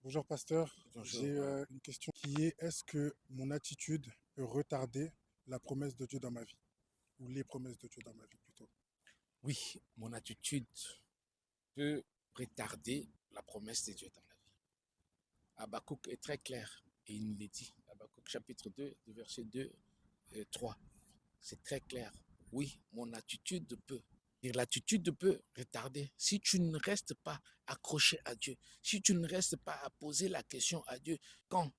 Bonjour pasteur, Bonjour. j'ai une question qui est est-ce que mon attitude peut retarder la promesse de Dieu dans ma vie? Ou les promesses de Dieu dans ma vie plutôt. Oui, mon attitude peut retarder la promesse de Dieu dans la vie. Habakkuk est très clair et il nous le dit. Habakkuk chapitre 2, verset 2 et 3. C'est très clair. Oui, mon attitude peut. Et l'attitude peut retarder. Si tu ne restes pas accroché à Dieu, si tu ne restes pas à poser la question à Dieu, quand,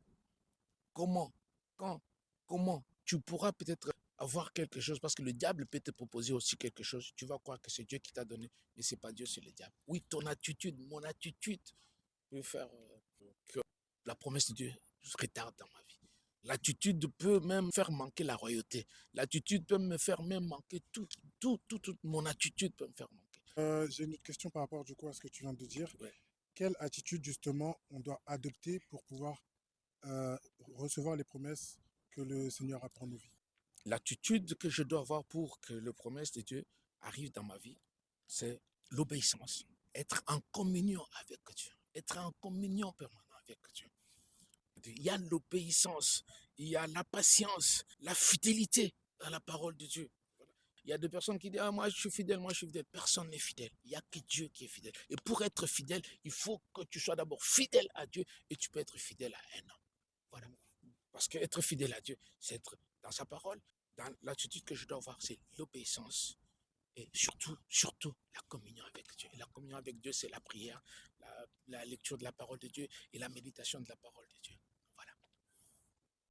comment, quand, comment, tu pourras peut-être avoir quelque chose parce que le diable peut te proposer aussi quelque chose. Tu vas croire que c'est Dieu qui t'a donné, mais c'est pas Dieu, c'est le diable. Oui, ton attitude, mon attitude peut faire que la promesse de Dieu se retarde dans ma vie. L'attitude peut même faire manquer la royauté. L'attitude peut me faire même manquer toute mon attitude peut me faire manquer. J'ai une autre question par rapport du coup à ce que tu viens de dire. Ouais. Quelle attitude justement on doit adopter pour pouvoir euh, recevoir les promesses que le Seigneur a pour nos vies? L'attitude que je dois avoir pour que les promesses de Dieu arrivent dans ma vie, c'est l'obéissance. Être en communion avec Dieu. Être en communion permanente avec Dieu. Il y a l'obéissance, il y a la patience, la fidélité à la parole de Dieu. Il y a des personnes qui disent ah, moi je suis fidèle, moi je suis fidèle. Personne n'est fidèle. Il n'y a que Dieu qui est fidèle. Et pour être fidèle, il faut que tu sois d'abord fidèle à Dieu et tu peux être fidèle à un homme. Voilà. Parce qu'être fidèle à Dieu, c'est être dans sa parole, dans l'attitude que je dois avoir, c'est l'obéissance. Et surtout, la communion avec Dieu. Et la communion avec Dieu, c'est la prière, la lecture de la parole de Dieu et la méditation de la parole de Dieu.